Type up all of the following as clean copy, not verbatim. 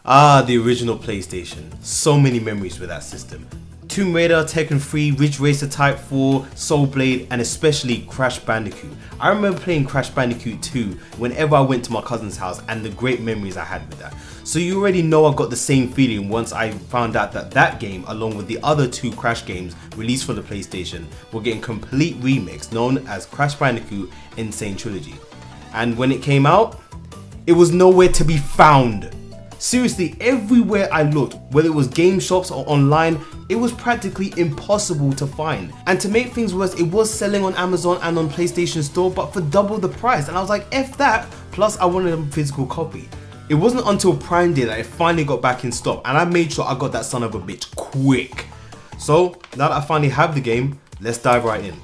Ah, the original PlayStation. So many memories with that system. Tomb Raider, Tekken 3, Ridge Racer Type 4, Soul Blade, and especially Crash Bandicoot. I remember playing Crash Bandicoot 2 whenever I went to my cousin's house and the great memories I had with that. So you already know I got the same feeling once I found out that that game, along with the other two Crash games released for the PlayStation, were getting complete remakes known as Crash Bandicoot and Sane Trilogy. And when it came out, it was nowhere to be found. Seriously, everywhere I looked, whether it was game shops or online, it was practically impossible to find. And to make things worse, it was selling on Amazon and on PlayStation Store, but for double the price. And I was like, F that, plus I wanted a physical copy. It wasn't until Prime Day that it finally got back in stock, and I made sure I got that son of a bitch quick. So, now that I finally have the game, let's dive right in.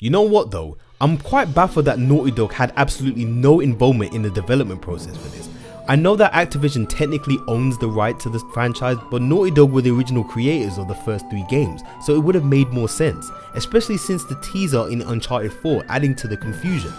You know what though, I'm quite baffled that Naughty Dog had absolutely no involvement in the development process for this. I know that Activision technically owns the right to this franchise, but Naughty Dog were the original creators of the first 3 games, so it would have made more sense, especially since the teaser in Uncharted 4 adding to the confusion.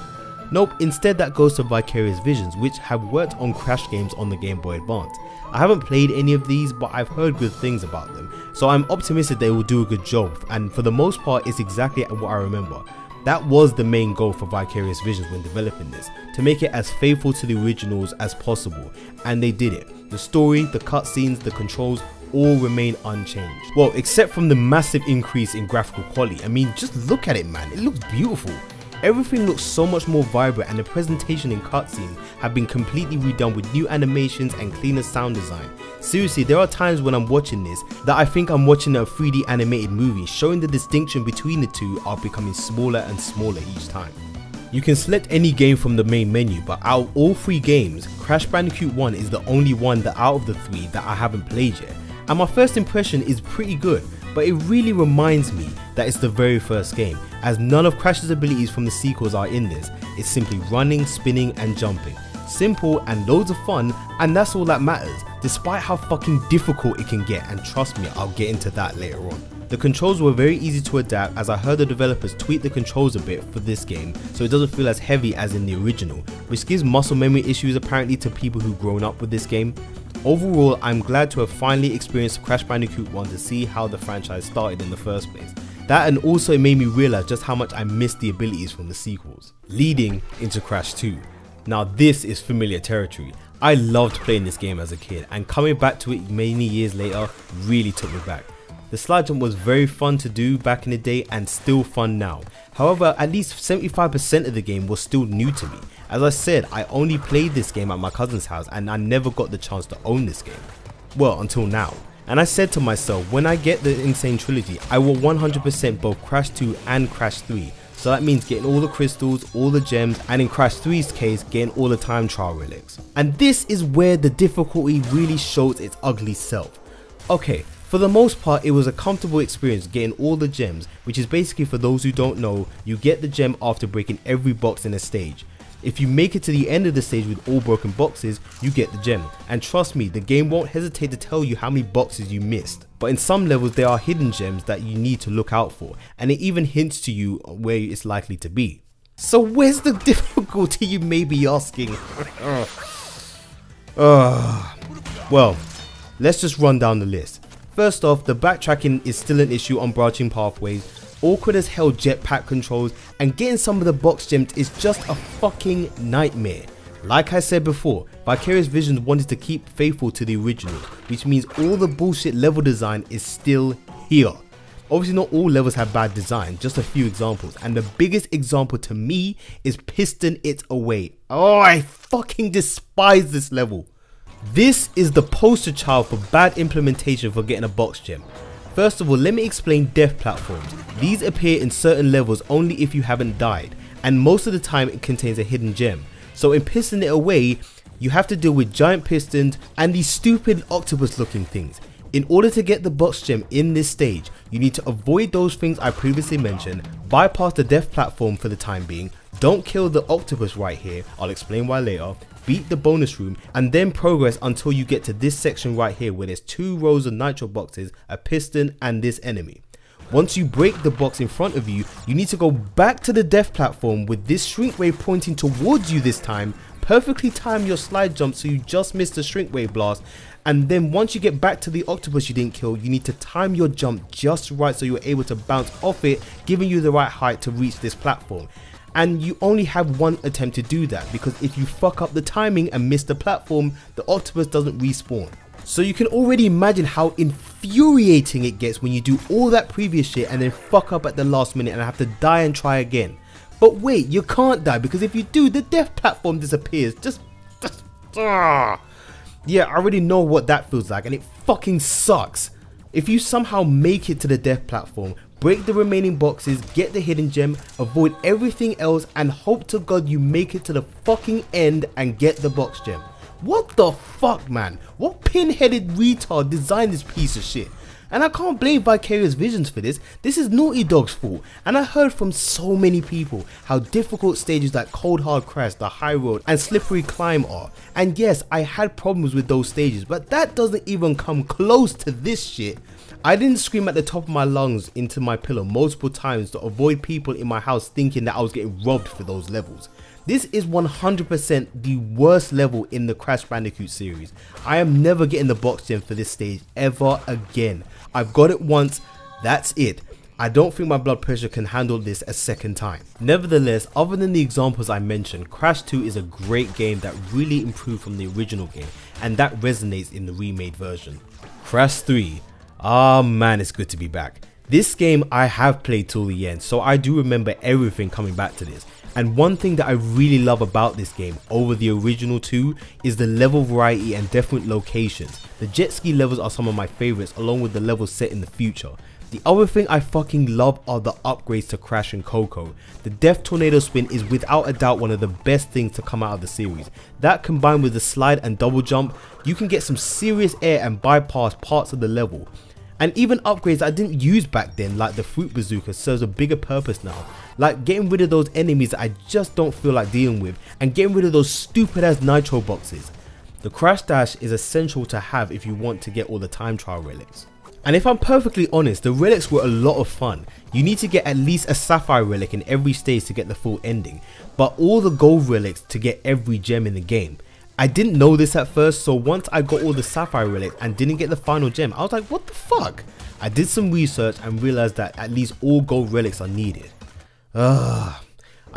Nope, instead that goes to Vicarious Visions, which have worked on Crash games on the Game Boy Advance. I haven't played any of these, but I've heard good things about them, so I'm optimistic they will do a good job, and for the most part it's exactly what I remember. That was the main goal for Vicarious Visions when developing this, to make it as faithful to the originals as possible, and they did it. The story, the cutscenes, the controls all remain unchanged. Well, except from the massive increase in graphical quality. I mean, just look at it, man, it looks beautiful. Everything looks so much more vibrant, and the presentation in cutscenes have been completely redone with new animations and cleaner sound design. Seriously, there are times when I'm watching this that I think I'm watching a 3D animated movie, showing the distinction between the two are becoming smaller and smaller each time. You can select any game from the main menu, but out of all 3 games, Crash Bandicoot 1 is the only one that out of the 3 that I haven't played yet. And my first impression is pretty good, but it really reminds me that it's the very first game, as none of Crash's abilities from the sequels are in this. It's simply running, spinning and jumping. Simple and loads of fun, and that's all that matters, despite how fucking difficult it can get, and trust me, I'll get into that later on. The controls were very easy to adapt, as I heard the developers tweak the controls a bit for this game so it doesn't feel as heavy as in the original, which gives muscle memory issues apparently to people who've grown up with this game. Overall, I'm glad to have finally experienced Crash Bandicoot 1 to see how the franchise started in the first place. That, and also it made me realize just how much I missed the abilities from the sequels, leading into Crash 2. Now this is familiar territory. I loved playing this game as a kid, and coming back to it many years later really took me back. The slide jump was very fun to do back in the day and still fun now. However, at least 75% of the game was still new to me. As I said, I only played this game at my cousin's house and I never got the chance to own this game. Well, until now. And I said to myself, when I get the Insane Trilogy, I will 100% both Crash 2 and Crash 3. So that means getting all the crystals, all the gems, and in Crash 3's case, getting all the time trial relics. And this is where the difficulty really shows its ugly self. Okay, for the most part, it was a comfortable experience getting all the gems, which is basically, for those who don't know, you get the gem after breaking every box in a stage. If you make it to the end of the stage with all broken boxes, you get the gem. And trust me, the game won't hesitate to tell you how many boxes you missed. But in some levels there are hidden gems that you need to look out for, and it even hints to you where it's likely to be. So where's the difficulty, you may be asking? Well, let's just run down the list. First off, the backtracking is still an issue on branching pathways. Awkward as hell jetpack controls, and getting some of the box gems is just a fucking nightmare. Like I said before, Vicarious Visions wanted to keep faithful to the originals, which means all the bullshit level design is still here. Obviously not all levels have bad design, just a few examples, and the biggest example to me is Piston It Away. Oh, I fucking despise this level. This is the poster child for bad implementation for getting a box gem. First of all, let me explain death platforms. These appear in certain levels only if you haven't died, and most of the time it contains a hidden gem. So in Piston It Away, you have to deal with giant pistons and these stupid octopus looking things. In order to get the box gem in this stage, you need to avoid those things I previously mentioned, bypass the death platform for the time being, don't kill the octopus right here, I'll explain why later, beat the bonus room, and then progress until you get to this section right here where there's 2 rows of nitro boxes, a piston and this enemy. Once you break the box in front of you, you need to go back to the death platform with this shrink wave pointing towards you this time, perfectly time your slide jump so you just miss the shrink wave blast, and then once you get back to the octopus you didn't kill, you need to time your jump just right so you're able to bounce off it, giving you the right height to reach this platform. And you only have one attempt to do that, because if you fuck up the timing and miss the platform, the octopus doesn't respawn. So you can already imagine how infuriating it gets when you do all that previous shit and then fuck up at the last minute and have to die and try again. But wait, you can't die, because if you do, the death platform disappears. Yeah, I already know what that feels like, and it fucking sucks. If you somehow make it to the death platform, break the remaining boxes, get the hidden gem, avoid everything else, and hope to God you make it to the fucking end and get the box gem. What the fuck, man? What pin-headed retard designed this piece of shit? And I can't blame Vicarious Visions for this. This is Naughty Dog's fault. And I heard from so many people how difficult stages like Cold Hard Crash, the High Road and Slippery Climb are. And yes, I had problems with those stages, but that doesn't even come close to this shit. I didn't scream at the top of my lungs into my pillow multiple times to avoid people in my house thinking that I was getting robbed for those levels. This is 100% the worst level in the Crash Bandicoot series. I am never getting the box gem for this stage ever again. I've got it once, that's it. I don't think my blood pressure can handle this a second time. Nevertheless, other than the examples I mentioned, Crash 2 is a great game that really improved from the original game, and that resonates in the remade version. Crash 3. Ah man, it's good to be back. This game I have played till the end, so I do remember everything coming back to this. And one thing that I really love about this game over the original 2 is the level variety and different locations. The jet ski levels are some of my favorites, along with the levels set in the future. The other thing I fucking love are the upgrades to Crash and Coco. The Death Tornado Spin is without a doubt one of the best things to come out of the series. That combined with the slide and double jump, you can get some serious air and bypass parts of the level. And even upgrades I didn't use back then, like the Fruit Bazooka, serves a bigger purpose now. Like getting rid of those enemies that I just don't feel like dealing with, and getting rid of those stupid ass nitro boxes. The Crash Dash is essential to have if you want to get all the time trial relics. And if I'm perfectly honest, the relics were a lot of fun. You need to get at least a sapphire relic in every stage to get the full ending, but all the gold relics to get every gem in the game. I didn't know this at first, so once I got all the sapphire relics and didn't get the final gem, I was like, what the fuck? I did some research and realized that at least all gold relics are needed. I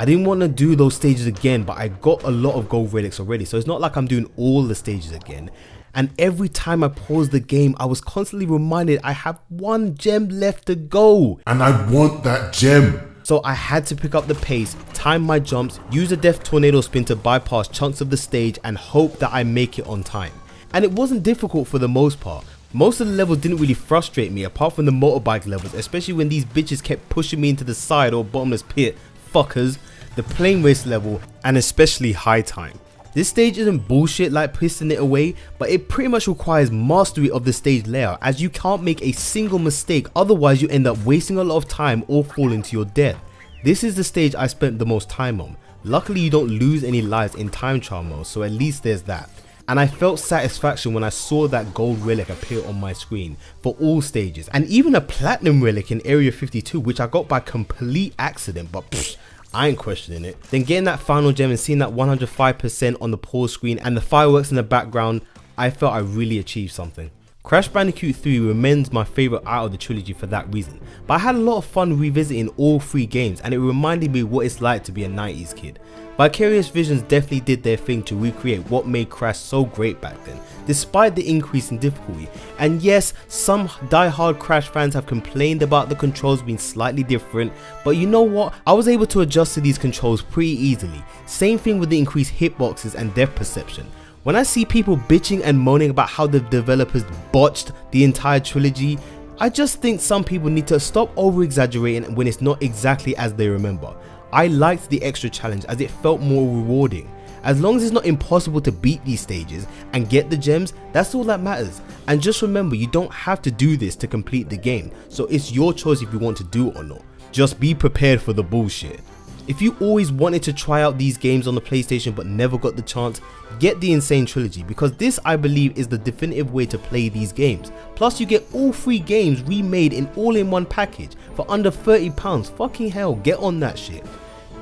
didn't want to do those stages again, but I got a lot of gold relics already, so it's not like I'm doing all the stages again. And every time I paused the game, I was constantly reminded I have one gem left to go. And I want that gem. So I had to pick up the pace, time my jumps, use a Death Tornado Spin to bypass chunks of the stage and hope that I make it on time. And it wasn't difficult for the most part. Most of the levels didn't really frustrate me apart from the motorbike levels, especially when these bitches kept pushing me into the side or bottomless pit, fuckers, the plane race level, and especially high time. This stage isn't bullshit like pissing it away, but it pretty much requires mastery of the stage layout, as you can't make a single mistake, otherwise you end up wasting a lot of time or falling to your death. This is the stage I spent the most time on. Luckily you don't lose any lives in time trial mode, so at least there's that. And I felt satisfaction when I saw that gold relic appear on my screen for all stages, and even a platinum relic in Area 52, which I got by complete accident, but pfft, I ain't questioning it. Then getting that final gem and seeing that 105% on the pause screen and the fireworks in the background, I felt I really achieved something. Crash Bandicoot 3 remains my favourite out of the trilogy for that reason, but I had a lot of fun revisiting all 3 games and it reminded me what it's like to be a 90s kid. Vicarious Visions definitely did their thing to recreate what made Crash so great back then, despite the increase in difficulty. And yes, some die-hard Crash fans have complained about the controls being slightly different, but you know what, I was able to adjust to these controls pretty easily. Same thing with the increased hitboxes and depth perception. When I see people bitching and moaning about how the developers botched the entire trilogy, I just think some people need to stop over-exaggerating when it's not exactly as they remember. I liked the extra challenge as it felt more rewarding, As long as it's not impossible to beat these stages and get the gems, that's all that matters. And just remember, you don't have to do this to complete the game, so it's your choice if you want to do it or not. Just be prepared for the bullshit. If you always wanted to try out these games on the PlayStation but never got the chance, get the Insane Trilogy, because this I believe is the definitive way to play these games. Plus you get all 3 games remade in all-in-one package for under £30. Fucking hell, get on that shit.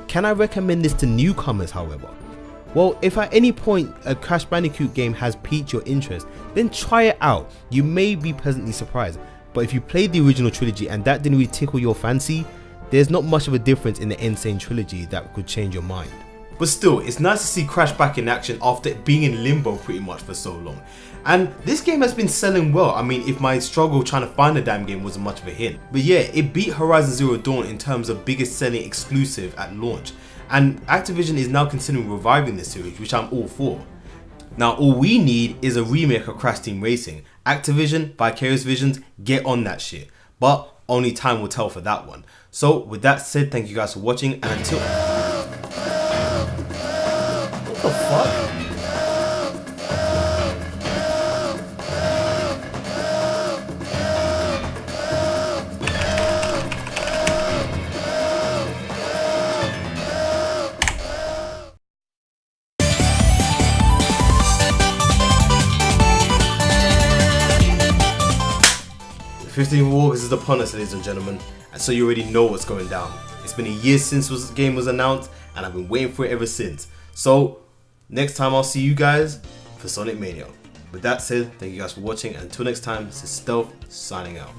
Can I recommend this to newcomers however? Well, if at any point a Crash Bandicoot game has piqued your interest, then try it out. You may be pleasantly surprised. But if you played the original trilogy and that didn't really tickle your fancy, there's not much of a difference in the Insane Trilogy that could change your mind. But still, it's nice to see Crash back in action after being in limbo pretty much for so long. And this game has been selling well. I mean, if my struggle trying to find the damn game wasn't much of a hint. But yeah, it beat Horizon Zero Dawn in terms of biggest selling exclusive at launch. And Activision is now considering reviving this series, which I'm all for. Now all we need is a remake of Crash Team Racing. Activision, Vicarious Visions, get on that shit. But only time will tell for that one. So with that said, thank you guys for watching, and until... What the fuck? The 15th of August is upon us, ladies and gentlemen, and so you already know what's going down. It's been a year since this game was announced, and I've been waiting for it ever since. So, next time I'll see you guys for Sonic Mania. With that said, thank you guys for watching, and until next time, this is Stealth signing out.